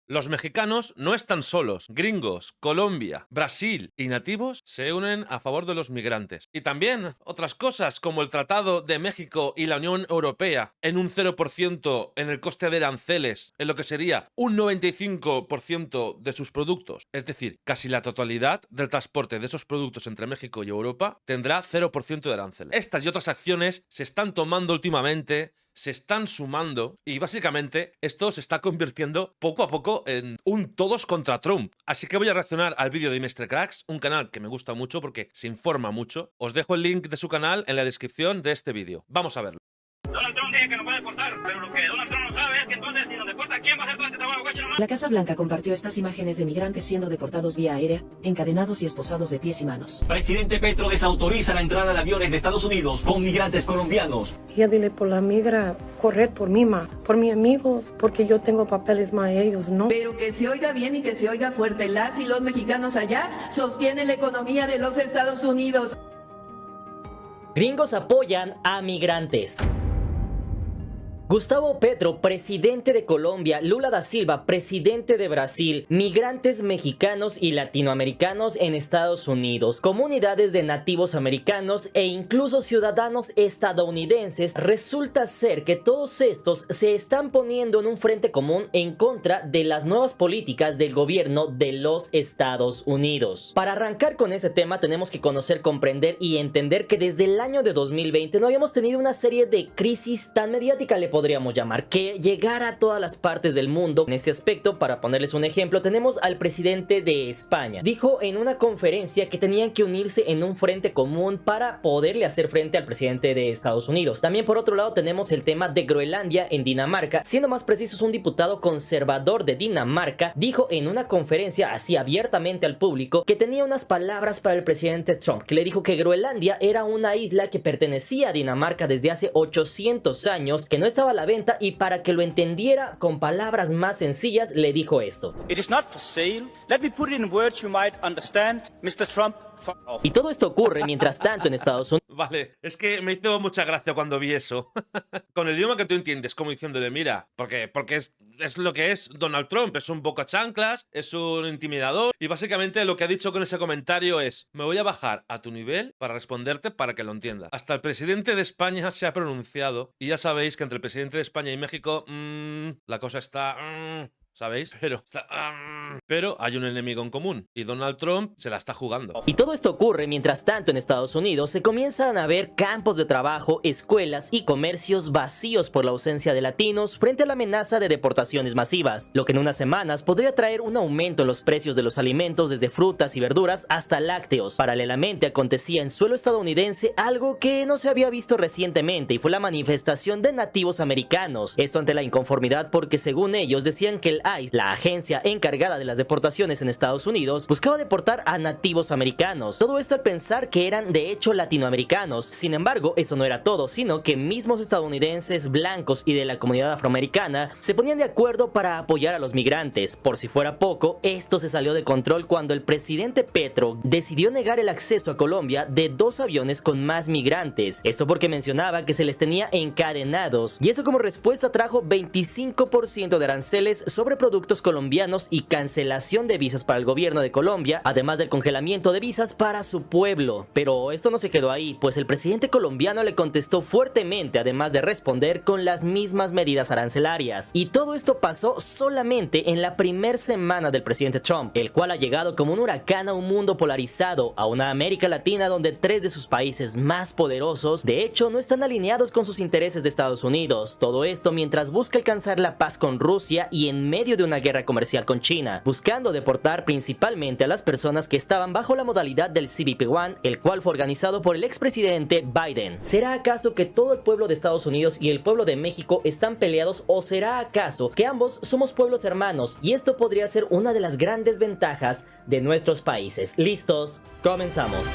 Los mexicanos no están solos. Gringos, Colombia, Brasil y nativos se unen a favor de los migrantes. Y también otras cosas como el Tratado de México y la Unión Europea en un 0% en el coste de aranceles, en lo que sería un 95% de sus productos. Es decir, casi la totalidad del transporte de esos productos entre México y Europa tendrá 0% de aranceles. Estas y otras acciones se están tomando últimamente, se están sumando y básicamente esto se está convirtiendo poco a poco en un todos contra Trump. Así que voy a reaccionar al vídeo de Mr. Cracks, un canal que me gusta mucho porque se informa mucho. Os dejo el link de su canal en la descripción de este vídeo. Vamos a verlo. Donald Trump dice que nos va a deportar, pero lo que Donald Trump no sabe es que entonces si nos deporta, ¿quién va a hacer todo este trabajo? La Casa Blanca compartió estas imágenes de migrantes siendo deportados vía aérea, encadenados y esposados de pies y manos. Presidente Petro desautoriza la entrada de aviones de Estados Unidos con migrantes colombianos. Ya dile por la migra, correr por mí, por mis amigos, porque yo tengo papeles más, ellos no. Pero que se oiga bien y que se oiga fuerte. Las y los mexicanos allá sostienen la economía de los Estados Unidos. Gringos apoyan a migrantes. Gustavo Petro, presidente de Colombia, Lula da Silva, presidente de Brasil, migrantes mexicanos y latinoamericanos en Estados Unidos, comunidades de nativos americanos e incluso ciudadanos estadounidenses, resulta ser que todos estos se están poniendo en un frente común en contra de las nuevas políticas del gobierno de los Estados Unidos. Para arrancar con este tema tenemos que conocer, comprender y entender que desde el año de 2020 no habíamos tenido una serie de crisis tan mediática, le podríamos llamar, que llegara a todas las partes del mundo. En este aspecto, para ponerles un ejemplo, tenemos al presidente de España. Dijo en una conferencia que tenían que unirse en un frente común para poderle hacer frente al presidente de Estados Unidos. También por otro lado tenemos el tema de Groenlandia en Dinamarca. Siendo más precisos, un diputado conservador de Dinamarca dijo en una conferencia así abiertamente al público que tenía unas palabras para el presidente Trump, que le dijo que Groenlandia era una isla que pertenecía a Dinamarca desde hace 800 años, que no estaba a la venta, y para que lo entendiera con palabras más sencillas le dijo esto. It is not for sale. Let me put it in words you might understand. Mr. Trump, fuck off. Y todo esto ocurre mientras tanto en Estados Unidos. Vale, es que me hizo mucha gracia cuando vi eso. Con el idioma que tú entiendes, como diciéndole, mira, porque es lo que es Donald Trump, es un bocachanclas, es un intimidador, y básicamente lo que ha dicho con ese comentario es: me voy a bajar a tu nivel para responderte para que lo entiendas. Hasta el presidente de España se ha pronunciado, y ya sabéis que entre el presidente de España y México, la cosa está... ¿sabéis? Pero hay un enemigo en común y Donald Trump se la está jugando. Y todo esto ocurre mientras tanto en Estados Unidos se comienzan a ver campos de trabajo, escuelas y comercios vacíos por la ausencia de latinos frente a la amenaza de deportaciones masivas, lo que en unas semanas podría traer un aumento en los precios de los alimentos desde frutas y verduras hasta lácteos. Paralelamente acontecía en suelo estadounidense algo que no se había visto recientemente, y fue la manifestación de nativos americanos. Esto ante la inconformidad porque según ellos decían que el ICE, la agencia encargada de las deportaciones en Estados Unidos, buscaba deportar a nativos americanos. Todo esto al pensar que eran de hecho latinoamericanos. Sin embargo, eso no era todo, sino que mismos estadounidenses blancos y de la comunidad afroamericana se ponían de acuerdo para apoyar a los migrantes. Por si fuera poco, esto se salió de control cuando el presidente Petro decidió negar el acceso a Colombia de 2 aviones con más migrantes. Esto porque mencionaba que se les tenía encadenados, y eso como respuesta trajo 25% de aranceles sobre productos colombianos y cancelación de visas para el gobierno de Colombia, además del congelamiento de visas para su pueblo. Pero esto no se quedó ahí, pues el presidente colombiano le contestó fuertemente, además de responder con las mismas medidas arancelarias. Y todo esto pasó solamente en la primera semana del presidente Trump, el cual ha llegado como un huracán a un mundo polarizado, a una América Latina donde 3 de sus países más poderosos de hecho no están alineados con sus intereses de Estados Unidos. Todo esto mientras busca alcanzar la paz con Rusia y en medio de una guerra comercial con China, buscando deportar principalmente a las personas que estaban bajo la modalidad del CBP-1, el cual fue organizado por el expresidente Biden. ¿Será acaso que todo el pueblo de Estados Unidos y el pueblo de México están peleados, o será acaso que ambos somos pueblos hermanos? Y esto podría ser una de las grandes ventajas de nuestros países. ¿Listos? Comenzamos.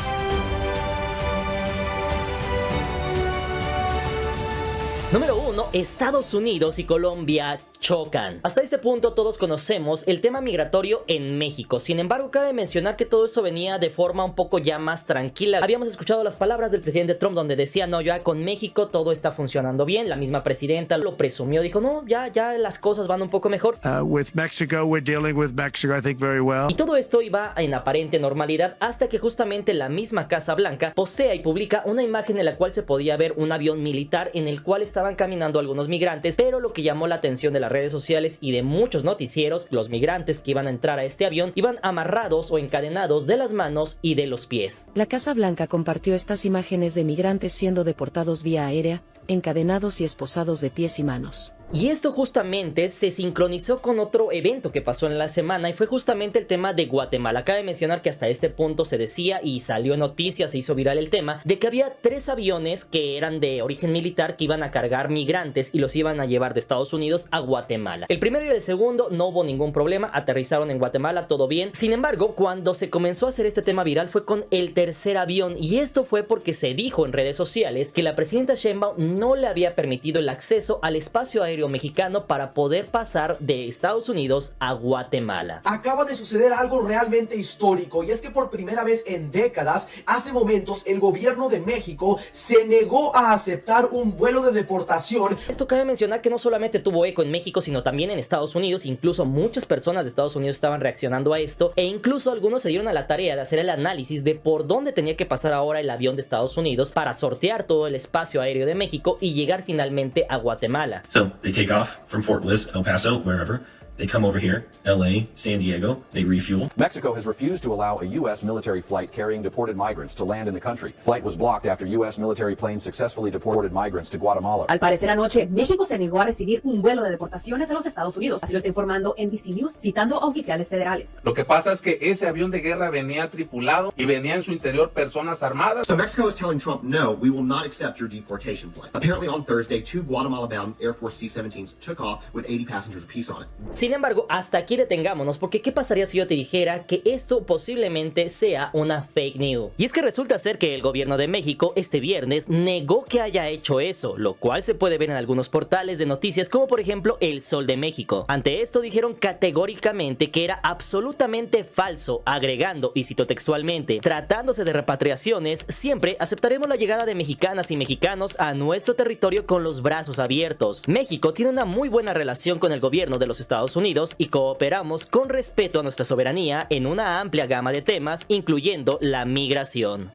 Número 1. trono, Estados Unidos y Colombia chocan. Hasta este punto todos conocemos el tema migratorio en México. Sin embargo, cabe mencionar que todo esto venía de forma un poco ya más tranquila. Habíamos escuchado las palabras del presidente Trump donde decía, no, ya con México todo está funcionando bien. La misma presidenta lo presumió, dijo, no, ya las cosas van un poco mejor. With Mexico, we're dealing with Mexico, I think, very well. Y todo esto iba en aparente normalidad hasta que justamente la misma Casa Blanca postea y publica una imagen en la cual se podía ver un avión militar en el cual estaban caminando algunos migrantes, pero lo que llamó la atención de las redes sociales y de muchos noticieros, los migrantes que iban a entrar a este avión iban amarrados o encadenados de las manos y de los pies. La Casa Blanca compartió estas imágenes de migrantes siendo deportados vía aérea, encadenados y esposados de pies y manos. Y esto justamente se sincronizó con otro evento que pasó en la semana y fue justamente el tema de Guatemala. Cabe mencionar que hasta este punto se decía y salió en noticias, se hizo viral el tema de que había 3 aviones que eran de origen militar que iban a cargar migrantes y los iban a llevar de Estados Unidos a Guatemala. El primero y el segundo no hubo ningún problema, aterrizaron en Guatemala, todo bien. Sin embargo, cuando se comenzó a hacer este tema viral fue con el tercer avión y esto fue porque se dijo en redes sociales que la presidenta Sheinbaum no le había permitido el acceso al espacio aéreo mexicano para poder pasar de Estados Unidos a Guatemala. Acaba de suceder algo realmente histórico y es que por primera vez en décadas, hace momentos el gobierno de México se negó a aceptar un vuelo de deportación. Esto cabe mencionar que no solamente tuvo eco en México, sino también en Estados Unidos. Incluso muchas personas de Estados Unidos estaban reaccionando a esto e incluso algunos se dieron a la tarea de hacer el análisis de por dónde tenía que pasar ahora el avión de Estados Unidos para sortear todo el espacio aéreo de México y llegar finalmente a Guatemala. So they take off from Fort Bliss, El Paso, wherever. They come over here, LA, San Diego, they refuel. Mexico has refused to allow a U.S. military flight carrying deported migrants to land in the country. Flight was blocked after U.S. military planes successfully deported migrants to Guatemala. Al parecer anoche, México se negó a recibir un vuelo de deportaciones de los Estados Unidos. Así lo está informando NBC News, citando a oficiales federales. Lo que pasa es que ese avión de guerra venía tripulado y venía en su interior personas armadas. So Mexico is telling Trump, no, we will not accept your deportation flight. Apparently on Thursday, 2 Guatemala-bound Air Force C-17s took off with 80 passengers apiece on it. Sin embargo, hasta aquí detengámonos, porque ¿qué pasaría si yo te dijera que esto posiblemente sea una fake news? Y es que resulta ser que el gobierno de México este viernes negó que haya hecho eso, lo cual se puede ver en algunos portales de noticias como por ejemplo El Sol de México. Ante esto dijeron categóricamente que era absolutamente falso, agregando, y cito textualmente, tratándose de repatriaciones, siempre aceptaremos la llegada de mexicanas y mexicanos a nuestro territorio con los brazos abiertos. México tiene una muy buena relación con el gobierno de los Estados Unidos y cooperamos con respeto a nuestra soberanía en una amplia gama de temas, incluyendo la migración.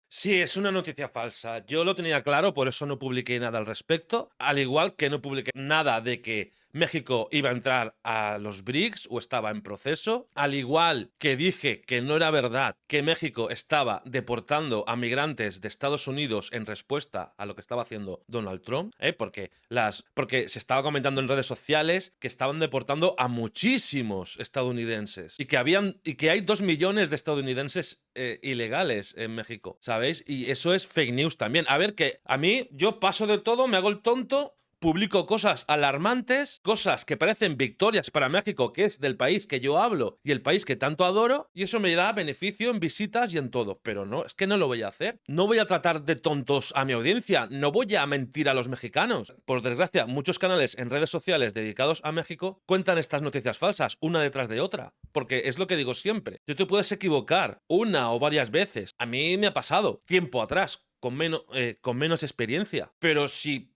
Sí, es una noticia falsa. Yo lo tenía claro, por eso no publiqué nada al respecto. Al igual que no publiqué nada de que México iba a entrar a los BRICS o estaba en proceso. Al igual que dije que no era verdad que México estaba deportando a migrantes de Estados Unidos en respuesta a lo que estaba haciendo Donald Trump. Porque se estaba comentando en redes sociales que estaban deportando a muchísimos estadounidenses. Y que hay 2 millones de estadounidenses ilegales en México, ¿sabéis? Y eso es fake news también. A ver, que a mí yo paso de todo, me hago el tonto, publico cosas alarmantes, cosas que parecen victorias para México, que es del país que yo hablo y el país que tanto adoro, y eso me da beneficio en visitas y en todo. Pero no, es que no lo voy a hacer. No voy a tratar de tontos a mi audiencia, no voy a mentir a los mexicanos. Por desgracia, muchos canales en redes sociales dedicados a México cuentan estas noticias falsas, una detrás de otra. Porque es lo que digo siempre, tú te puedes equivocar una o varias veces. A mí me ha pasado tiempo atrás, con menos experiencia. Pero si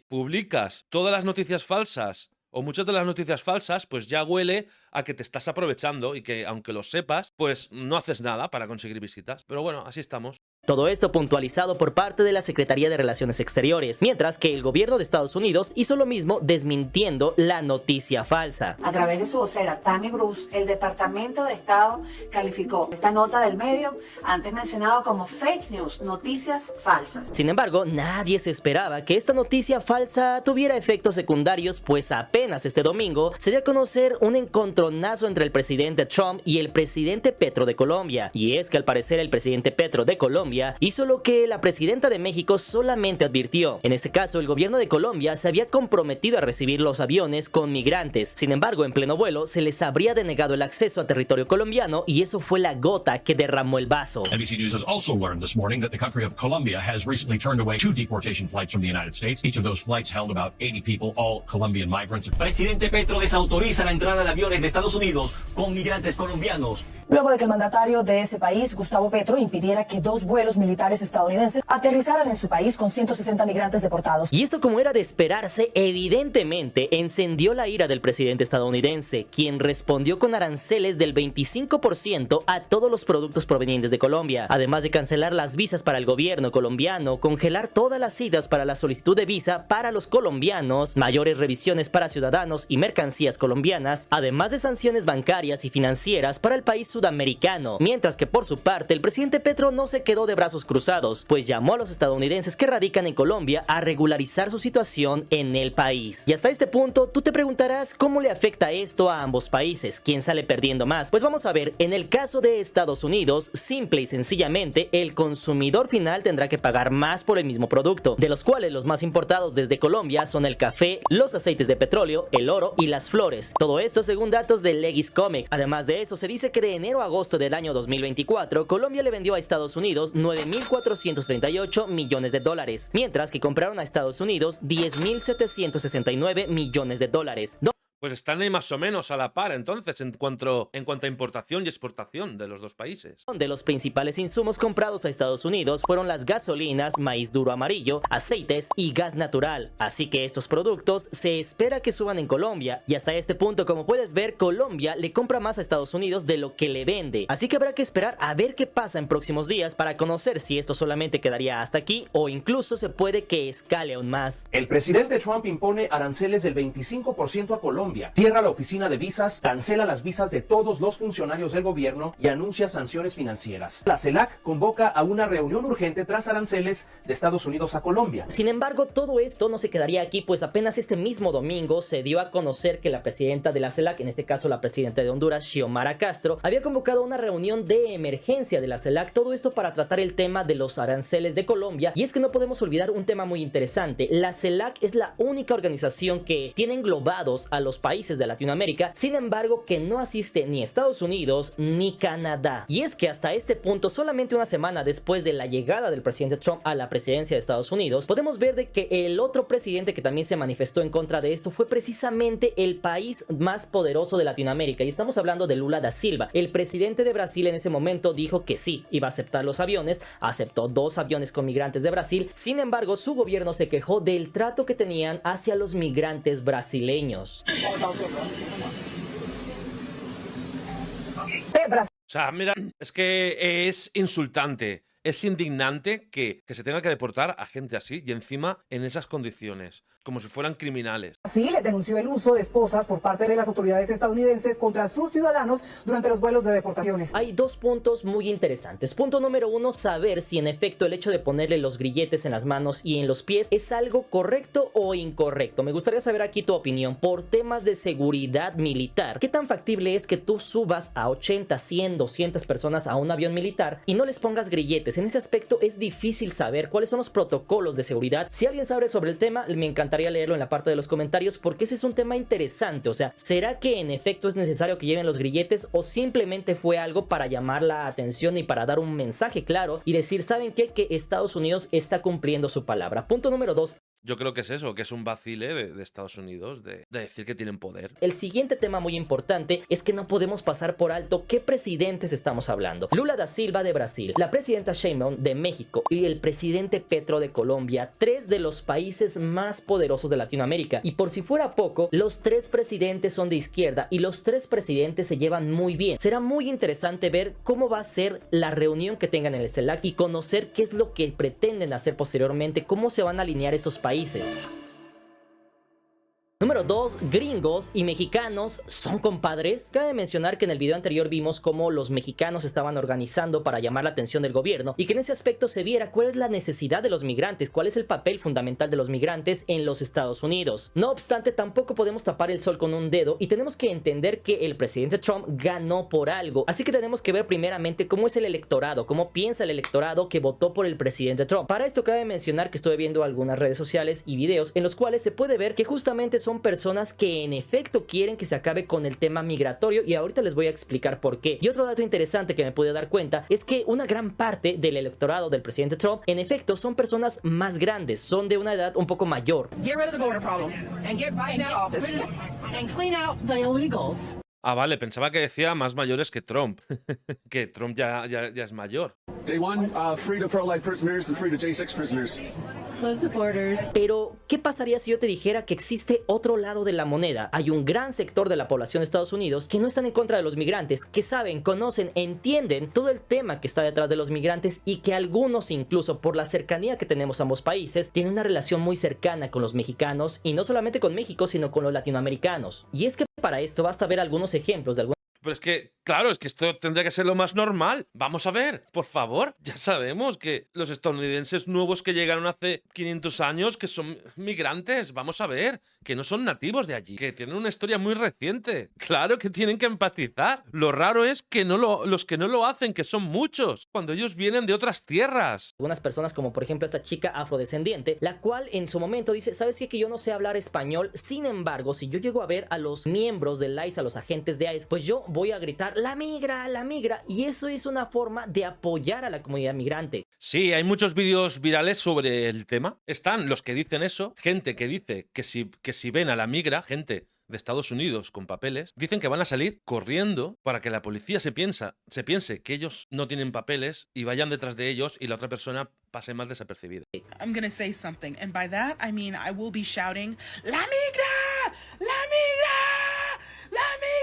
publicas todas las noticias falsas o muchas de las noticias falsas, pues ya huele a que te estás aprovechando y que, aunque lo sepas, pues no haces nada para conseguir visitas. Pero bueno, así estamos. Todo esto puntualizado por parte de la Secretaría de Relaciones Exteriores, mientras que el gobierno de Estados Unidos hizo lo mismo desmintiendo la noticia falsa. A través de su vocera, Tammy Bruce, el Departamento de Estado calificó esta nota del medio, antes mencionado como fake news, noticias falsas. Sin embargo, nadie se esperaba que esta noticia falsa tuviera efectos secundarios, pues apenas este domingo se dio a conocer un encontronazo entre el presidente Trump y el presidente Petro de Colombia. Y es que al parecer el presidente Petro de Colombia Colombia hizo lo que la presidenta de México solamente advirtió. En este caso, el gobierno de Colombia se había comprometido a recibir los aviones con migrantes. Sin embargo, en pleno vuelo se les habría denegado el acceso a territorio colombiano y eso fue la gota que derramó el vaso. NBC News has also learned this morning that the country of Colombia has recently turned away 2 deportation flights from the United States. Each of those flights held about 80 people, all Colombian migrants. Presidente Petro desautoriza la entrada de aviones de Estados Unidos con migrantes colombianos. Luego de que el mandatario de ese país, Gustavo Petro, impidiera que 2 vuelos militares estadounidenses aterrizaran en su país con 160 migrantes deportados. Y esto, como era de esperarse, evidentemente encendió la ira del presidente estadounidense, quien respondió con aranceles del 25% a todos los productos provenientes de Colombia, además de cancelar las visas para el gobierno colombiano, congelar todas las citas para la solicitud de visa para los colombianos, mayores revisiones para ciudadanos y mercancías colombianas, además de sanciones bancarias y financieras para el país sudamericano, mientras que por su parte el presidente Petro no se quedó de brazos cruzados, pues llamó a los estadounidenses que radican en Colombia a regularizar su situación en el país. Y hasta este punto tú te preguntarás cómo le afecta esto a ambos países, quién sale perdiendo más. Pues vamos a ver, en el caso de Estados Unidos, simple y sencillamente el consumidor final tendrá que pagar más por el mismo producto, de los cuales los más importados desde Colombia son el café, los aceites de petróleo, el oro y las flores. Todo esto según datos de Legis Comics. Además de eso, se dice que de enero a agosto del año 2024, Colombia le vendió a Estados Unidos 9.438 millones de dólares, mientras que compraron a Estados Unidos 10.769 millones de dólares. Pues están ahí más o menos a la par, entonces, en cuanto a importación y exportación de los dos países. De los principales insumos comprados a Estados Unidos fueron las gasolinas, maíz duro amarillo, aceites y gas natural. Así que estos productos se espera que suban en Colombia. Y hasta este punto, como puedes ver, Colombia le compra más a Estados Unidos de lo que le vende. Así que habrá que esperar a ver qué pasa en próximos días para conocer si esto solamente quedaría hasta aquí o incluso se puede que escale aún más. El presidente Trump impone aranceles del 25% a Colombia. Cierra la oficina de visas, cancela las visas de todos los funcionarios del gobierno y anuncia sanciones financieras. La CELAC convoca a una reunión urgente tras aranceles de Estados Unidos a Colombia. Sin embargo, todo esto no se quedaría aquí, pues apenas este mismo domingo se dio a conocer que la presidenta de la CELAC, en este caso la presidenta de Honduras, Xiomara Castro, había convocado una reunión de emergencia de la CELAC, todo esto para tratar el tema de los aranceles de Colombia. Y es que no podemos olvidar un tema muy interesante. La CELAC es la única organización que tiene englobados a los países de Latinoamérica, sin embargo que no asiste ni Estados Unidos ni Canadá. Y es que hasta este punto, solamente una semana después de la llegada del presidente Trump a la presidencia de Estados Unidos, podemos ver de que el otro presidente que también se manifestó en contra de esto fue precisamente el país más poderoso de Latinoamérica, y estamos hablando de Lula da Silva. El presidente de Brasil en ese momento dijo que sí, iba a aceptar los aviones, aceptó 2 aviones con migrantes de Brasil. Sin embargo, su gobierno se quejó del trato que tenían hacia los migrantes brasileños. O sea, mira, es que es insultante, es indignante que se tenga que deportar a gente así y encima en esas condiciones, como si fueran criminales. Brasil denunció el uso de esposas por parte de las autoridades estadounidenses contra sus ciudadanos durante los vuelos de deportaciones. Hay 2 puntos muy interesantes. Punto número 1, saber si en efecto el hecho de ponerle los grilletes en las manos y en los pies es algo correcto o incorrecto. Me gustaría saber aquí tu opinión por temas de seguridad militar. ¿Qué tan factible es que tú subas a 80, 100, 200 personas a un avión militar y no les pongas grilletes? En ese aspecto es difícil saber cuáles son los protocolos de seguridad. Si alguien sabe sobre el tema, me encantaría leerlo en la parte de los comentarios, porque ese es un tema interesante. O sea, ¿será que en efecto es necesario que lleven los grilletes o simplemente fue algo para llamar la atención y para dar un mensaje claro y decir, ¿saben qué? Que Estados Unidos está cumpliendo su palabra. Punto número 2. Yo creo que es eso, que es un vacile de Estados Unidos de decir que tienen poder. El siguiente tema muy importante es que no podemos pasar por alto qué presidentes estamos hablando. Lula da Silva de Brasil, la presidenta Sheinbaum de México y el presidente Petro de Colombia, 3 de los países más poderosos de Latinoamérica. Y por si fuera poco, los 3 presidentes son de izquierda y los 3 presidentes se llevan muy bien. Será muy interesante ver cómo va a ser la reunión que tengan en el CELAC y conocer qué es lo que pretenden hacer posteriormente, cómo se van a alinear estos países. Número 2. ¿Gringos y mexicanos son compadres? Cabe mencionar que en el video anterior vimos cómo los mexicanos estaban organizando para llamar la atención del gobierno y que en ese aspecto se viera cuál es la necesidad de los migrantes, cuál es el papel fundamental de los migrantes en los Estados Unidos. No obstante, tampoco podemos tapar el sol con un dedo y tenemos que entender que el presidente Trump ganó por algo. Así que tenemos que ver primeramente cómo es el electorado, cómo piensa el electorado que votó por el presidente Trump. Para esto cabe mencionar que estuve viendo algunas redes sociales y videos en los cuales se puede ver que justamente son personas que en efecto quieren que se acabe con el tema migratorio y ahorita les voy a explicar por qué. Y otro dato interesante que me pude dar cuenta es que una gran parte del electorado del presidente Trump en efecto son personas más grandes, son de una edad un poco mayor. Get rid of the border problem and get Biden out of office and clean out the illegals. Ah, vale, pensaba que decía más mayores que Trump. Que Trump ya es mayor. They want free to pro-life prisoners and free to J6 prisoners. Pero, ¿qué pasaría si yo te dijera que existe otro lado de la moneda? Hay un gran sector de la población de Estados Unidos que no están en contra de los migrantes, que saben, conocen, entienden todo el tema que está detrás de los migrantes y que algunos, incluso por la cercanía que tenemos a ambos países, tienen una relación muy cercana con los mexicanos y no solamente con México, sino con los latinoamericanos. Y es que para esto basta ver algunos ejemplos de algunos. Pero es que, claro, es que esto tendría que ser lo más normal. Vamos a ver, por favor. Ya sabemos que los estadounidenses nuevos que llegaron hace 500 años, que son migrantes, vamos a ver, que no son nativos de allí, que tienen una historia muy reciente. Claro que tienen que empatizar. Lo raro es que los que no lo hacen, que son muchos, cuando ellos vienen de otras tierras. Algunas personas como por ejemplo esta chica afrodescendiente, la cual en su momento dice, ¿sabes qué? Que yo no sé hablar español. Sin embargo, si yo llego a ver a los miembros del ICE, a los agentes de ICE, pues yo voy a gritar la migra, y eso es una forma de apoyar a la comunidad migrante. Sí, hay muchos vídeos virales sobre el tema. Están los que dicen eso, gente que dice que si ven a la migra, gente de Estados Unidos con papeles, dicen que van a salir corriendo para que la policía se piense que ellos no tienen papeles y vayan detrás de ellos y la otra persona pase más desapercibida. I'm gonna say something, and by that I mean I will be shouting, ¡La migra! ¡La migra! ¡La migra!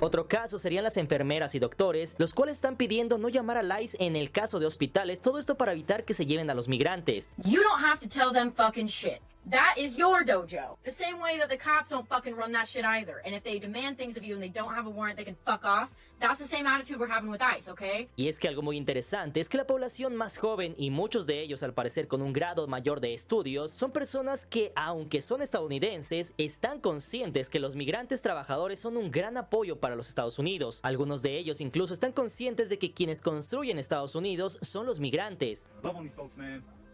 Otro caso serían las enfermeras y doctores, los cuales están pidiendo no llamar al ICE en el caso de hospitales, todo esto para evitar que se lleven a los migrantes. You don't have to tell them fucking shit. That is your dojo. The same way that the cops don't fucking run that shit either. And if they demand things of you and they don't have a warrant, they can fuck off. That's the same attitude we're having with ICE, okay? Y es que algo muy interesante es que la población más joven y muchos de ellos al parecer con un grado mayor de estudios son personas que, aunque son estadounidenses, están conscientes que los migrantes trabajadores son un gran apoyo para los Estados Unidos. Algunos de ellos incluso están conscientes de que quienes construyen Estados Unidos son los migrantes.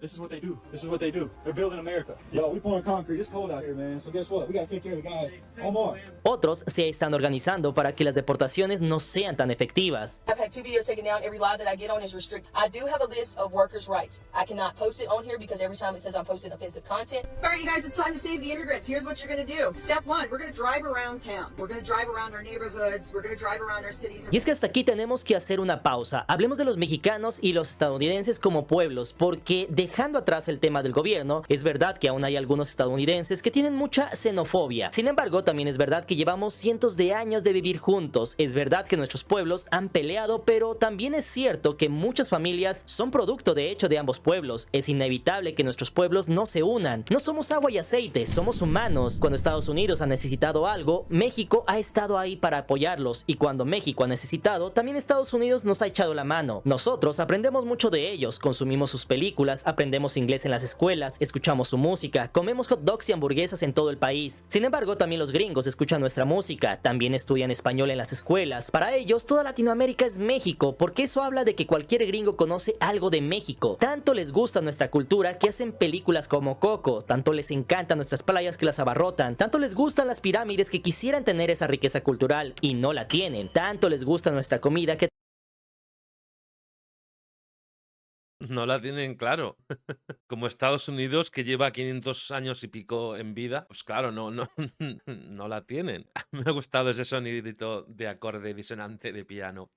This is what they do. This is what they do. They're building America. Yo, we pouring concrete. It's cold out here, man. So guess what? We gotta take care of the guys. One more. Otros se están organizando para que las deportaciones no sean tan efectivas. I've had 2 videos taken down. Every live that I get on is restricted. I do have a list of workers' rights. I cannot post it on here because every time it says I'm posting offensive content. All right, you guys, it's time to save the immigrants. Here's what you're going to do. Step 1, we're going to drive around town. We're going to drive around our neighborhoods. We're going to drive around our cities. Y es que hasta aquí tenemos que hacer una pausa. Hablemos de los mexicanos y los estadounidenses como pueblos, porque dejando atrás el tema del gobierno, es verdad que aún hay algunos estadounidenses que tienen mucha xenofobia. Sin embargo, también es verdad que llevamos cientos de años de vivir juntos. Es verdad que nuestros pueblos han peleado, pero también es cierto que muchas familias son producto de hecho de ambos pueblos. Es inevitable que nuestros pueblos no se unan. No somos agua y aceite, somos humanos. Cuando Estados Unidos ha necesitado algo, México ha estado ahí para apoyarlos. Y cuando México ha necesitado, también Estados Unidos nos ha echado la mano. Nosotros aprendemos mucho de ellos, consumimos sus películas, aprendemos inglés en las escuelas, escuchamos su música, comemos hot dogs y hamburguesas en todo el país. Sin embargo, también los gringos escuchan nuestra música, también estudian español en las escuelas. Para ellos, toda Latinoamérica es México, porque eso habla de que cualquier gringo conoce algo de México. Tanto les gusta nuestra cultura que hacen películas como Coco, tanto les encantan nuestras playas que las abarrotan, tanto les gustan las pirámides que quisieran tener esa riqueza cultural y no la tienen, tanto les gusta nuestra comida que no la tienen, claro. Como Estados Unidos, que lleva 500 años y pico en vida, pues claro, no la tienen. Me ha gustado ese sonidito de acorde disonante de piano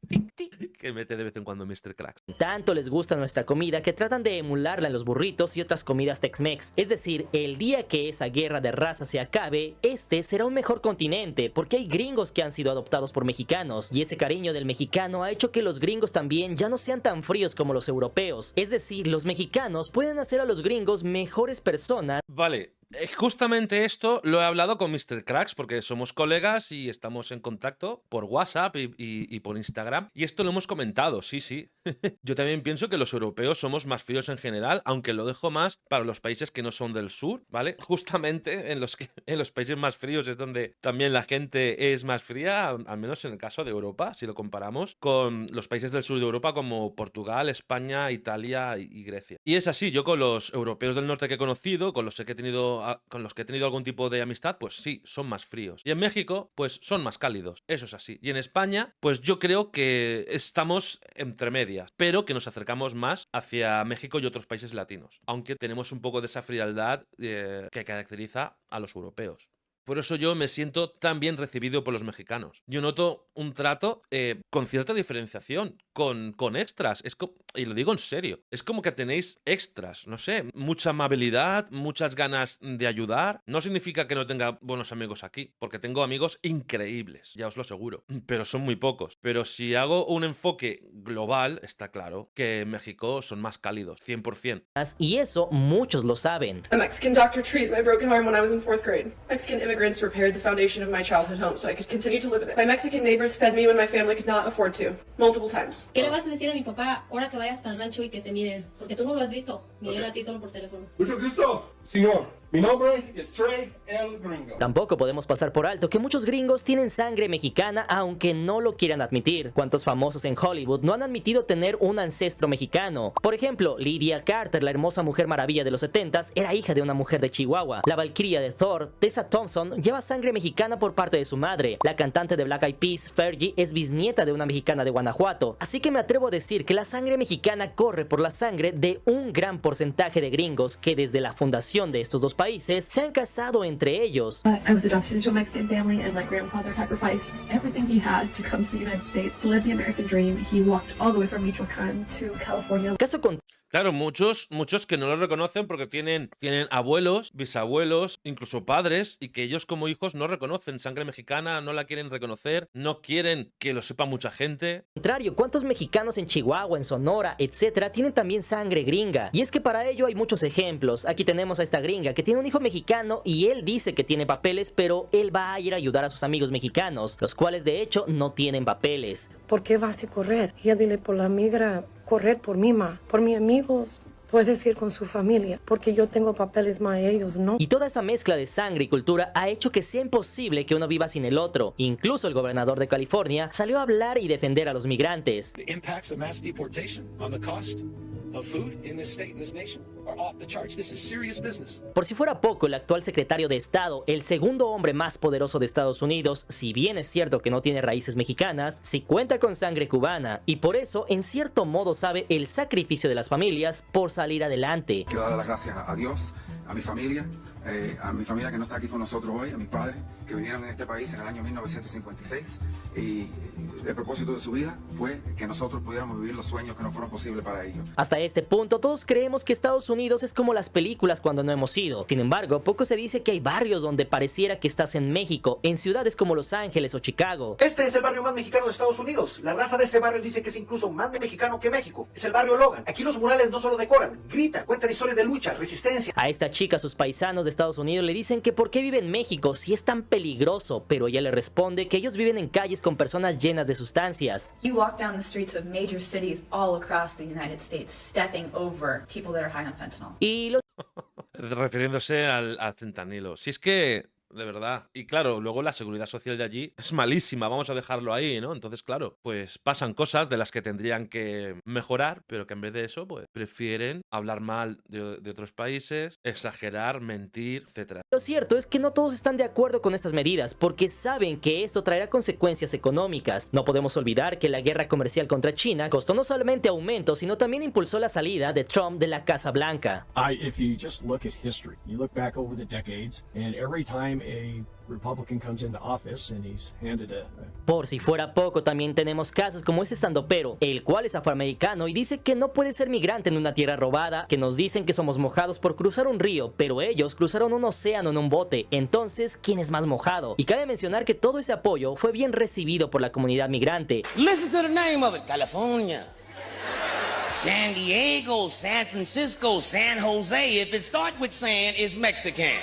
que mete de vez en cuando Mr. Cracks. Tanto les gusta nuestra comida que tratan de emularla en los burritos y otras comidas Tex-Mex. Es decir, el día que esa guerra de raza se acabe, este será un mejor continente, porque hay gringos que han sido adoptados por mexicanos, y ese cariño del mexicano ha hecho que los gringos también ya no sean tan fríos como los europeos. Es decir, los mexicanos pueden hacer a los gringos mejores personas. Vale, Justamente esto lo he hablado con Mr. Cracks porque somos colegas y estamos en contacto por WhatsApp y por Instagram. Y esto lo hemos comentado, sí. Yo también pienso que los europeos somos más fríos en general, aunque lo dejo más para los países que no son del sur, ¿vale? Justamente en los países más fríos es donde también la gente es más fría, al menos en el caso de Europa, si lo comparamos con los países del sur de Europa como Portugal, España, Italia y Grecia. Y es así, yo con los europeos del norte que he conocido, con los que he tenido algún tipo de amistad, pues sí, son más fríos. Y en México, pues son más cálidos. Eso es así. Y en España, pues yo creo que estamos entre medias, pero que nos acercamos más hacia México y otros países latinos. Aunque tenemos un poco de esa frialdad que caracteriza a los europeos. Por eso yo me siento tan bien recibido por los mexicanos. Yo noto un trato con cierta diferenciación, con extras. Y lo digo en serio. Es como que tenéis extras, no sé, mucha amabilidad, muchas ganas de ayudar. No significa que no tenga buenos amigos aquí, porque tengo amigos increíbles, ya os lo aseguro. Pero son muy pocos. Pero si hago un enfoque global, está claro que en México son más cálidos, 100%. Y eso muchos lo saben. A Mexican doctor treated my broken arm when I was in 4th grade. Mexican immigrants repaired the foundation of my childhood home so I could continue to live in it. My Mexican neighbors fed me when my family could not afford to, multiple times. ¿Qué le vas a decir a mi papá ahora que vayas al rancho y que se miren? Porque tú no lo has visto, ni él a ti solo por teléfono. Mucho gusto, señor. Mi nombre es Trey el Gringo. Tampoco podemos pasar por alto que muchos gringos tienen sangre mexicana aunque no lo quieran admitir. ¿Cuántos famosos en Hollywood no han admitido tener un ancestro mexicano? Por ejemplo, Lydia Carter, la hermosa Mujer Maravilla de los 70s, era hija de una mujer de Chihuahua. La Valquiria de Thor, Tessa Thompson, lleva sangre mexicana por parte de su madre. La cantante de Black Eyed Peas, Fergie, es bisnieta de una mexicana de Guanajuato. Así que me atrevo a decir que la sangre mexicana corre por la sangre de un gran porcentaje de gringos que desde la fundación de estos dos países se han casado entre ellos. I was adopted into a Mexican family and my grandfather sacrificed everything he had to come to the United States to live the American dream. He walked all the way from Michoacán to California. Caso con Claro, muchos que no lo reconocen porque tienen abuelos, bisabuelos, incluso padres, y que ellos como hijos no reconocen sangre mexicana, no la quieren reconocer, no quieren que lo sepa mucha gente. Al contrario, ¿cuántos mexicanos en Chihuahua, en Sonora, etcétera, tienen también sangre gringa? Y es que para ello hay muchos ejemplos. Aquí tenemos a esta gringa que tiene un hijo mexicano y él dice que tiene papeles, pero él va a ir a ayudar a sus amigos mexicanos, los cuales de hecho no tienen papeles. ¿Por qué vas a correr? Ya dile por la migra. Correr por mí, ma, por mis amigos, puedes ir con su familia, porque yo tengo papeles, ma, ellos no. Y toda esa mezcla de sangre y cultura ha hecho que sea imposible que uno viva sin el otro. Incluso el gobernador de California salió a hablar y defender a los migrantes. The impacts of mass deportation on the cost of food in this state and this nation are off the charts. This is serious business. Por si fuera poco, el actual secretario de Estado, el segundo hombre más poderoso de Estados Unidos, si bien es cierto que no tiene raíces mexicanas, sí cuenta con sangre cubana y por eso, en cierto modo, sabe el sacrificio de las familias por salir adelante. Quiero dar las gracias a Dios, a mi familia que no está aquí con nosotros hoy, a mis padres que vinieron en este país en el año 1956 y el propósito de su vida fue que nosotros pudiéramos vivir los sueños que no fueron posibles para ellos. Hasta este punto todos creemos que Estados Unidos es como las películas cuando no hemos ido. Sin embargo, poco se dice que hay barrios donde pareciera que estás en México, en ciudades como Los Ángeles o Chicago. Este es el barrio más mexicano de Estados Unidos. La raza de este barrio dice que es incluso más mexicano que México. Es el barrio Logan. Aquí los murales no solo decoran, gritan, cuentan historias de lucha, resistencia. A esta chica sus paisanos de Estados Unidos le dicen que por qué vive en México si es tan peligroso, pero ella le responde que ellos viven en calles con personas llenas de sustancias. You walk down the streets of major cities all across the United States, stepping over people that are high on fentanyl. Y los... Refiriéndose al fentanilo. Si es que... De verdad. Y claro, luego la seguridad social de allí es malísima, vamos a dejarlo ahí, ¿no? Entonces, claro, pues pasan cosas de las que tendrían que mejorar, pero que en vez de eso, pues prefieren hablar mal de otros países, exagerar, mentir, etc. Lo cierto es que no todos están de acuerdo con estas medidas, porque saben que esto traerá consecuencias económicas. No podemos olvidar que la guerra comercial contra China costó no solamente aumento, sino también impulsó la salida de Trump de la Casa Blanca. If you just look at history, you look back over the decades, and every time a Republican comes into office and he's handed Por si fuera poco, también tenemos casos como este estandopero, el cual es afroamericano y dice que no puede ser migrante en una tierra robada, que nos dicen que somos mojados por cruzar un río, pero ellos cruzaron un océano en un bote. Entonces, ¿quién es más mojado? Y cabe mencionar que todo ese apoyo fue bien recibido por la comunidad migrante. Listen to the name of it, California. San Diego, San Francisco, San Jose. If it starts with San, it's Mexican.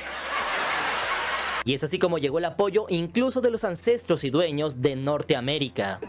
Y es así como llegó el apoyo incluso de los ancestros y dueños de Norteamérica.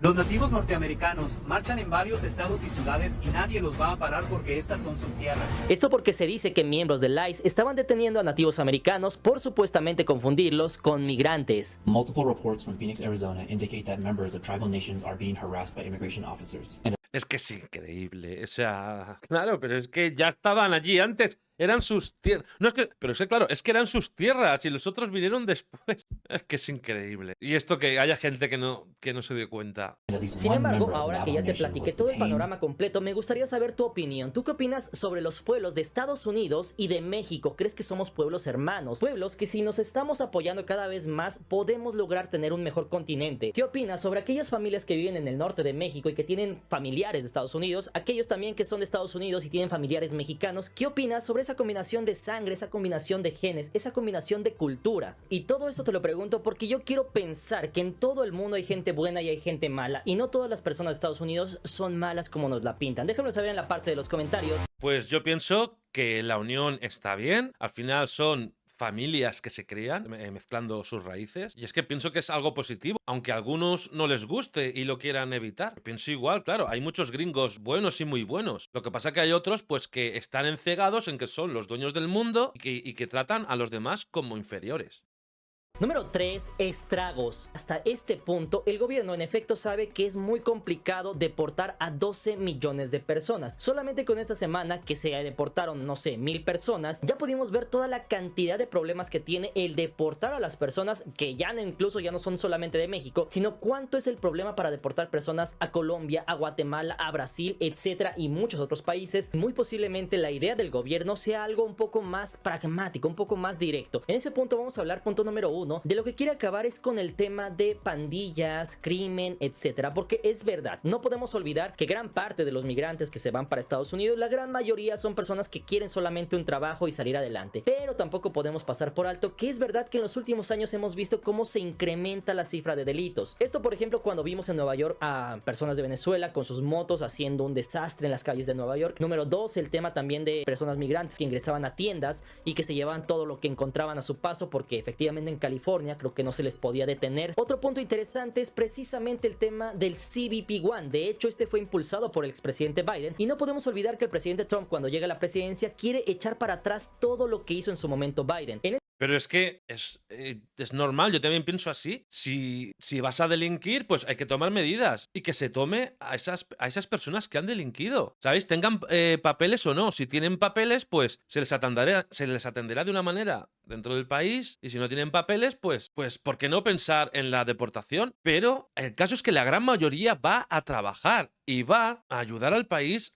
Los nativos norteamericanos marchan en varios estados y ciudades y nadie los va a parar porque estas son sus tierras. Esto porque se dice que miembros del ICE estaban deteniendo a nativos americanos por supuestamente confundirlos con migrantes. Multiple reports from Phoenix, Arizona indicate that members of tribal nations are being harassed by immigration officers. Es que es increíble, o sea, claro, pero es que ya estaban allí antes, eran sus tierras, no es que, pero es que claro, es que eran sus tierras y los otros vinieron después, es que es increíble. Y esto que haya gente que no se dio cuenta. Sin embargo, ahora que ya te platiqué todo el panorama completo, me gustaría saber tu opinión. ¿Tú qué opinas sobre los pueblos de Estados Unidos y de México? ¿Crees que somos pueblos hermanos? Pueblos que si nos estamos apoyando cada vez más, podemos lograr tener un mejor continente. ¿Qué opinas sobre aquellas familias que viven en el norte de México y que tienen familiares de Estados Unidos? Aquellos también que son de Estados Unidos y tienen familiares mexicanos. ¿Qué opinas sobre esa combinación de sangre, esa combinación de genes, esa combinación de cultura? Y todo esto te lo pregunto porque yo quiero pensar que en todo el mundo hay gente buena y hay gente mala, y no todas las personas de Estados Unidos son malas como nos la pintan. Déjamelo saber en la parte de los comentarios. Pues yo pienso que la unión está bien, al final son familias que se crían mezclando sus raíces, y es que pienso que es algo positivo, aunque a algunos no les guste y lo quieran evitar. Pienso igual, claro, hay muchos gringos buenos y muy buenos, lo que pasa que hay otros pues que están encegados en que son los dueños del mundo y que tratan a los demás como inferiores. Número 3. Estragos. Hasta este punto, el gobierno en efecto sabe que es muy complicado deportar a 12 millones de personas. Solamente con esta semana que se deportaron, no sé, 1000 personas, ya pudimos ver toda la cantidad de problemas que tiene el deportar a las personas que ya incluso ya no son solamente de México, sino cuánto es el problema para deportar personas a Colombia, a Guatemala, a Brasil, etcétera, y muchos otros países. Muy posiblemente la idea del gobierno sea algo un poco más pragmático, un poco más directo. En ese punto vamos a hablar, punto número 1, de lo que quiere acabar es con el tema de pandillas, crimen, etcétera, porque es verdad, no podemos olvidar que gran parte de los migrantes que se van para Estados Unidos, la gran mayoría son personas que quieren solamente un trabajo y salir adelante, pero tampoco podemos pasar por alto que es verdad que en los últimos años hemos visto cómo se incrementa la cifra de delitos. Esto, por ejemplo, cuando vimos en Nueva York a personas de Venezuela con sus motos haciendo un desastre en las calles de Nueva York. Número 2, el tema también de personas migrantes que ingresaban a tiendas y que se llevaban todo lo que encontraban a su paso, porque efectivamente en California creo que no se les podía detener. Otro punto interesante es precisamente el tema del CBP-1. De hecho, este fue impulsado por el expresidente Biden, y no podemos olvidar que el presidente Trump, cuando llega a la presidencia, quiere echar para atrás todo lo que hizo en su momento Biden. Pero es que es normal, yo también pienso así. Si vas a delinquir, pues hay que tomar medidas y que se tome a esas personas que han delinquido, ¿sabéis? Tengan papeles o no. Si tienen papeles, pues se les atenderá de una manera dentro del país, y si no tienen papeles, pues ¿por qué no pensar en la deportación? Pero el caso es que la gran mayoría va a trabajar y va a ayudar al país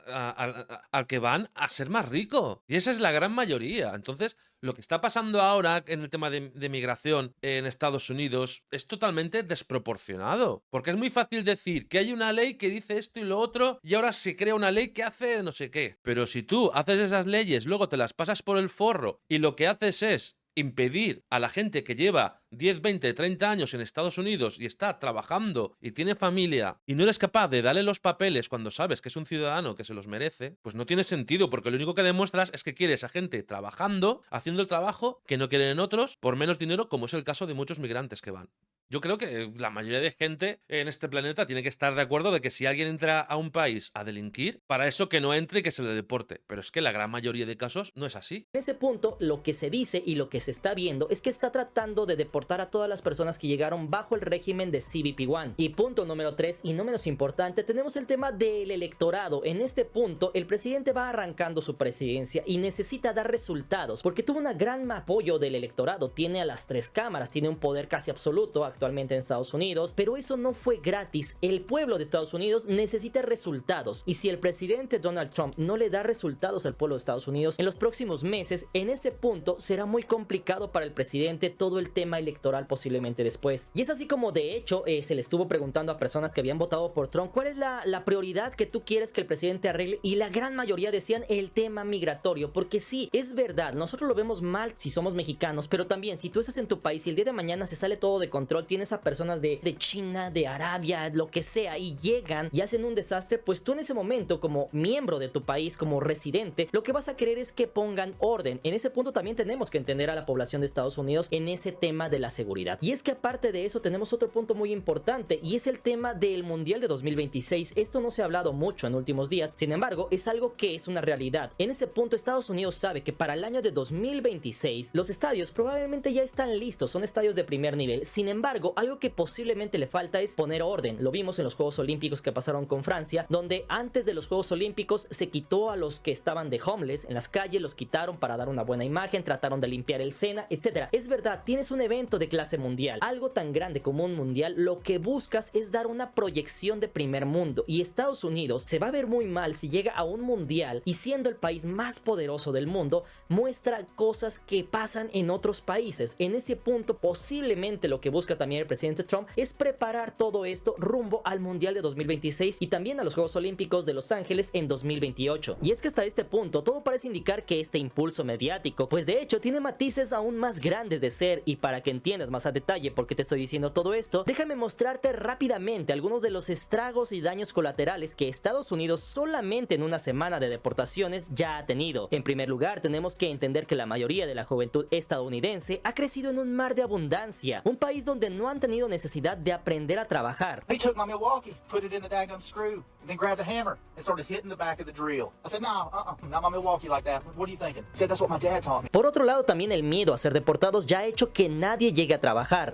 al que van a ser más rico. Y esa es la gran mayoría. Entonces, lo que está pasando ahora en el tema de migración en Estados Unidos es totalmente desproporcionado. Porque es muy fácil decir que hay una ley que dice esto y lo otro, y ahora se crea una ley que hace no sé qué. Pero si tú haces esas leyes, luego te las pasas por el forro y lo que haces es impedir a la gente que lleva 10, 20, 30 años en Estados Unidos y está trabajando y tiene familia, y no eres capaz de darle los papeles cuando sabes que es un ciudadano que se los merece, pues no tiene sentido, porque lo único que demuestras es que quieres a gente trabajando, haciendo el trabajo que no quieren otros por menos dinero, como es el caso de muchos migrantes que van. Yo creo que la mayoría de gente en este planeta tiene que estar de acuerdo de que si alguien entra a un país a delinquir, para eso que no entre y que se le deporte. Pero es que la gran mayoría de casos no es así. En ese punto, lo que se dice y lo que se está viendo es que está tratando de deportar a todas las personas que llegaron bajo el régimen de CBP-1. Y punto número 3, y no menos importante, tenemos el tema del electorado. En este punto, el presidente va arrancando su presidencia y necesita dar resultados, porque tuvo un gran apoyo del electorado. Tiene a las 3 cámaras, tiene un poder casi absoluto actualmente en Estados Unidos, pero eso no fue gratis. El pueblo de Estados Unidos necesita resultados, y si el presidente Donald Trump no le da resultados al pueblo de Estados Unidos en los próximos meses, en ese punto será muy complicado para el presidente todo el tema electoral posiblemente después. Y es así como de hecho se le estuvo preguntando a personas que habían votado por Trump cuál es la prioridad que tú quieres que el presidente arregle, y la gran mayoría decían el tema migratorio, porque sí, es verdad, nosotros lo vemos mal si somos mexicanos, pero también si tú estás en tu país y el día de mañana se sale todo de control, tienes a personas de China, de Arabia, lo que sea, y llegan y hacen un desastre, pues tú en ese momento como miembro de tu país, como residente, lo que vas a querer es que pongan orden. En ese punto también tenemos que entender a la población de Estados Unidos en ese tema de la seguridad. Y es que aparte de eso tenemos otro punto muy importante, y es el tema del Mundial de 2026. Esto no se ha hablado mucho en últimos días, sin embargo es algo que es una realidad. En ese punto Estados Unidos sabe que para el año de 2026 los estadios probablemente ya están listos, son estadios de primer nivel. Sin embargo, algo que posiblemente le falta es poner orden. Lo vimos en los Juegos Olímpicos que pasaron con Francia, donde antes de los Juegos Olímpicos se quitó a los que estaban de homeless en las calles, los quitaron para dar una buena imagen, trataron de limpiar el Sena, etcétera. Es verdad, tienes un evento de clase mundial, algo tan grande como un mundial, lo que buscas es dar una proyección de primer mundo, y Estados Unidos se va a ver muy mal si llega a un mundial y siendo el país más poderoso del mundo muestra cosas que pasan en otros países. En ese punto posiblemente lo que busca también el presidente Trump es preparar todo esto rumbo al mundial de 2026 y también a los Juegos Olímpicos de Los Ángeles en 2028. Y es que hasta este punto todo parece indicar que este impulso mediático pues de hecho tiene matices aún más grandes de ser, y para que entiendas más a detalle por qué te estoy diciendo todo esto, déjame mostrarte rápidamente algunos de los estragos y daños colaterales que Estados Unidos solamente en una semana de deportaciones ya ha tenido. En primer lugar, tenemos que entender que la mayoría de la juventud estadounidense ha crecido en un mar de abundancia, un país donde no han tenido necesidad de aprender a trabajar. They took my Milwaukee, put it in the daggum screw, and then grabbed a hammer and started hitting the back of the drill. I said, no, not my Milwaukee like that. What are you thinking? He said, that's what my dad taught me. Por otro lado, también el miedo a ser deportados ya ha hecho que nadie llegue a trabajar.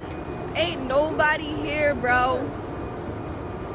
Ain't nobody here, bro.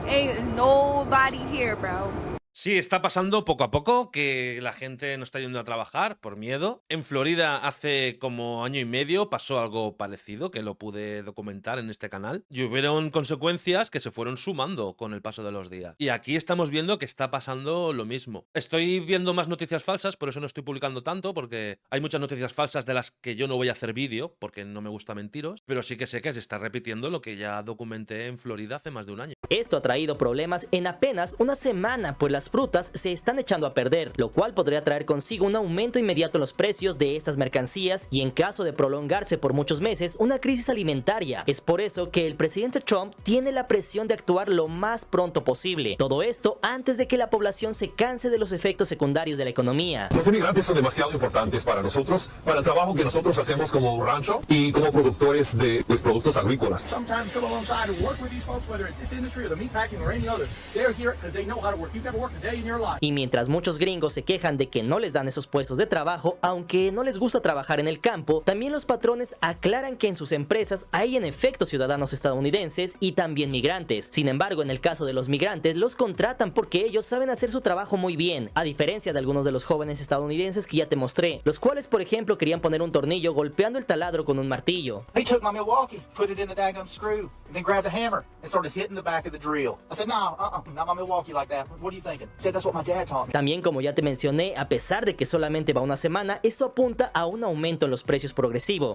Ain't nobody here, bro. Sí, está pasando poco a poco que la gente no está yendo a trabajar por miedo. En Florida hace como año y medio pasó algo parecido, que lo pude documentar en este canal, y hubieron consecuencias que se fueron sumando con el paso de los días. Y aquí estamos viendo que está pasando lo mismo. Estoy viendo más noticias falsas, por eso no estoy publicando tanto, porque hay muchas noticias falsas de las que yo no voy a hacer vídeo, porque no me gusta mentiros, pero sí que sé que se está repitiendo lo que ya documenté en Florida hace más de un año. Esto ha traído problemas en apenas una semana, pues las frutas se están echando a perder, lo cual podría traer consigo un aumento inmediato en los precios de estas mercancías y en caso de prolongarse por muchos meses, una crisis alimentaria. Es por eso que el presidente Trump tiene la presión de actuar lo más pronto posible. Todo esto antes de que la población se canse de los efectos secundarios de la economía. Los inmigrantes son demasiado importantes para nosotros, para el trabajo que nosotros hacemos como rancho y como productores de productos agrícolas. Sometimes come alongside and work with these folks, whether it's this industry or the meatpacking or any other. They're here because they know how to work. You've never worked a day in your life. Y mientras muchos gringos se quejan de que no les dan esos puestos de trabajo, aunque no les gusta trabajar en el campo, también los patrones aclaran que en sus empresas hay en efecto ciudadanos estadounidenses y también migrantes. Sin embargo, en el caso de los migrantes, los contratan porque ellos saben hacer su trabajo muy bien, a diferencia de algunos de los jóvenes estadounidenses que ya te mostré, los cuales, por ejemplo, querían poner un tornillo golpeando el taladro con un martillo. They took my Milwaukee, put it in the daggum screw, and then grabbed a hammer and started hitting the back of the drill. I said, no, not my Milwaukee like that. What are you thinking? He said, that's what my dad taught me. También, como ya te mencioné, a pesar de que solamente va una semana, esto apunta a un aumento en los precios progresivo.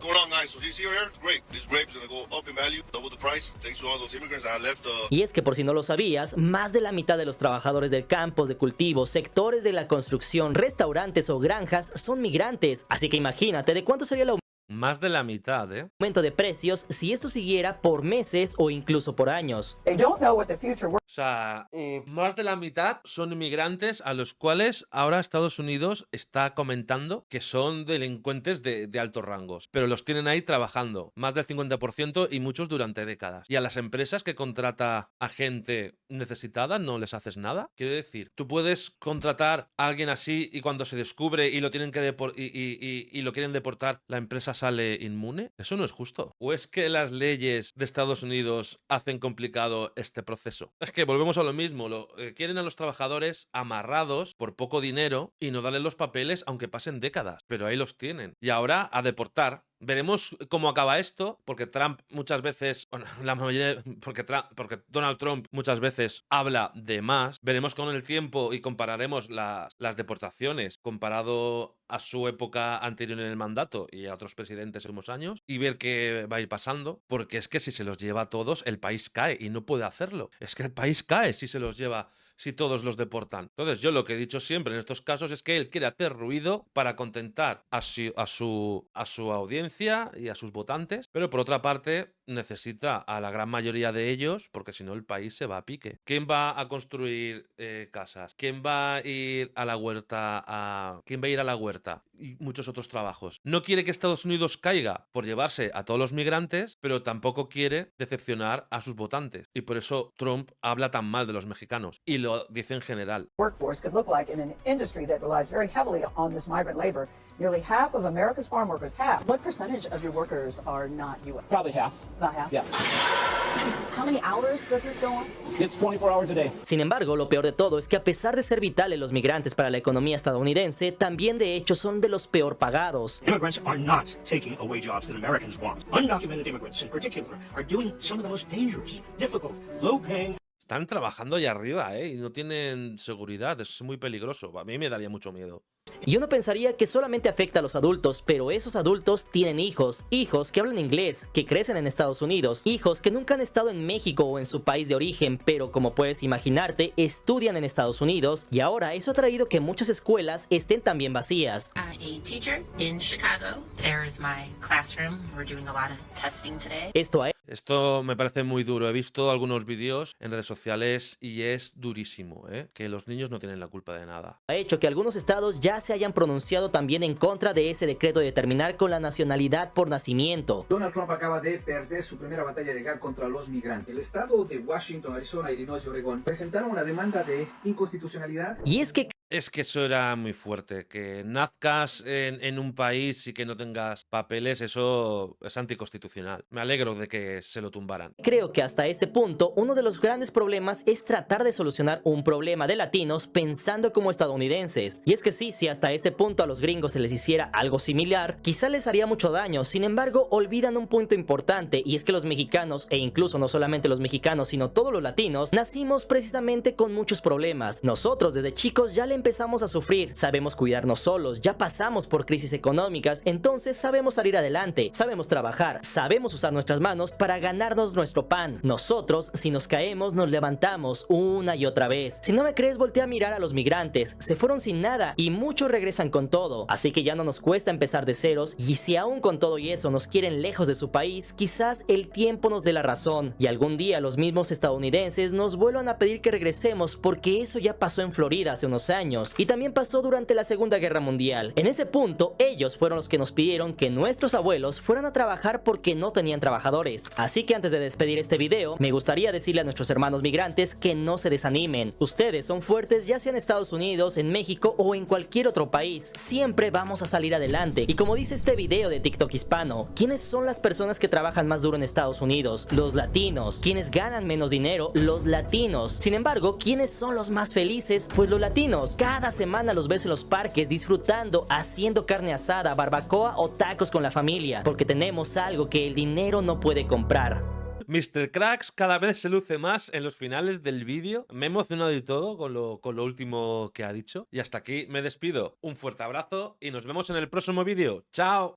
Y es que por si no lo sabías, más de la mitad de los trabajadores del campo, de cultivos, sectores de la construcción, restaurantes o granjas son migrantes. Así que imagínate de cuánto sería el Más de la mitad, ¿eh? aumento de precios si esto siguiera por meses o incluso por años. O sea, más de la mitad son inmigrantes a los cuales ahora Estados Unidos está comentando que son delincuentes de altos rangos, pero los tienen ahí trabajando, más del 50% y muchos durante décadas. Y a las empresas que contrata a gente necesitada no les haces nada. Quiero decir, tú puedes contratar a alguien así y cuando se descubre y lo tienen que y lo quieren deportar, la empresa sale inmune. Eso no es justo. ¿O es que las leyes de Estados Unidos hacen complicado este proceso? Es que volvemos a lo mismo. Quieren a los trabajadores amarrados por poco dinero y no darles los papeles aunque pasen décadas. Pero ahí los tienen. Y ahora a deportar. Veremos cómo acaba esto, porque Trump muchas veces, bueno, la mayoría, porque Donald Trump muchas veces habla de más. Veremos con el tiempo y compararemos las deportaciones comparado a su época anterior en el mandato y a otros presidentes en los últimos años y ver qué va a ir pasando, porque es que si se los lleva a todos, el país cae y no puede hacerlo. Es que el país cae si se los lleva, si todos los deportan. Entonces, yo lo que he dicho siempre en estos casos es que él quiere hacer ruido para contentar a su audiencia y a sus votantes, pero por otra parte necesita a la gran mayoría de ellos, porque si no el país se va a pique. ¿Quién va a construir casas? ¿Quién va a ir a la huerta? ¿Quién va a ir a la huerta? Y muchos otros trabajos. No quiere que Estados Unidos caiga por llevarse a todos los migrantes, pero tampoco quiere decepcionar a sus votantes. Y por eso Trump habla tan mal de los mexicanos. Y lo dice en general. Workforce could look like in an industry that relies very heavily on this migrant labor. Nearly half of America's farm workers have. What percentage of your workers are not U.S.? Probably half. About half? Yeah. How many hours does this go on? It's 24 hours a day. Sin embargo, lo peor de todo es que a pesar de ser vitales los migrantes para la economía estadounidense, también de hecho son de los peor pagados. Immigrants are not taking away jobs that Americans want. Undocumented immigrants in particular are doing some of the most dangerous, difficult, low-paying. Están trabajando allá arriba, y no tienen seguridad. Es muy peligroso. A mí me daría mucho miedo. Y uno pensaría que solamente afecta a los adultos, pero esos adultos tienen hijos que hablan inglés, que crecen en Estados Unidos, hijos que nunca han estado en México o en su país de origen, pero como puedes imaginarte, estudian en Estados Unidos y ahora eso ha traído que muchas escuelas estén también vacías. A teacher in Chicago. There's my classroom. We're doing a lot of testing today. Esto me parece muy duro. He visto algunos vídeos en redes sociales y es durísimo, que los niños no tienen la culpa de nada. Ha hecho que algunos estados ya se hayan pronunciado también en contra de ese decreto de terminar con la nacionalidad por nacimiento. Donald Trump acaba de perder su primera batalla legal contra los migrantes. El estado de Washington, Arizona, Illinois y Oregón presentaron una demanda de inconstitucionalidad. Y es que eso era muy fuerte, que nazcas en un país y que no tengas papeles, eso es anticonstitucional. Me alegro de que se lo tumbaran. Creo que hasta este punto uno de los grandes problemas es tratar de solucionar un problema de latinos pensando como estadounidenses. Y es que sí, si hasta este punto a los gringos se les hiciera algo similar, quizá les haría mucho daño. Sin embargo, olvidan un punto importante, y es que los mexicanos, e incluso no solamente los mexicanos, sino todos los latinos, nacimos precisamente con muchos problemas. Nosotros desde chicos ya le empezamos a sufrir, sabemos cuidarnos solos, ya pasamos por crisis económicas, entonces sabemos salir adelante, sabemos trabajar, sabemos usar nuestras manos para ganarnos nuestro pan. Nosotros, si nos caemos, nos levantamos una y otra vez. Si no me crees, voltea a mirar a los migrantes, se fueron sin nada y muchos regresan con todo, así que ya no nos cuesta empezar de ceros, y si aún con todo y eso nos quieren lejos de su país, quizás el tiempo nos dé la razón y algún día los mismos estadounidenses nos vuelvan a pedir que regresemos, porque eso ya pasó en Florida hace unos años y también pasó durante la Segunda Guerra Mundial. En ese punto, ellos fueron los que nos pidieron que nuestros abuelos fueran a trabajar porque no tenían trabajadores. Así que antes de despedir este video, me gustaría decirle a nuestros hermanos migrantes que no se desanimen. Ustedes son fuertes, ya sea en Estados Unidos, en México o en cualquier otro país. Siempre vamos a salir adelante. Y como dice este video de TikTok hispano, ¿quiénes son las personas que trabajan más duro en Estados Unidos? Los latinos. ¿Quiénes ganan menos dinero? Los latinos. Sin embargo, ¿quiénes son los más felices? Pues los latinos. Cada semana los ves en los parques disfrutando, haciendo carne asada, barbacoa o tacos con la familia, porque tenemos algo que el dinero no puede comprar. Mr. Cracks cada vez se luce más en los finales del vídeo. Me he emocionado y todo con lo último que ha dicho. Y hasta aquí me despido. Un fuerte abrazo y nos vemos en el próximo vídeo. ¡Chao!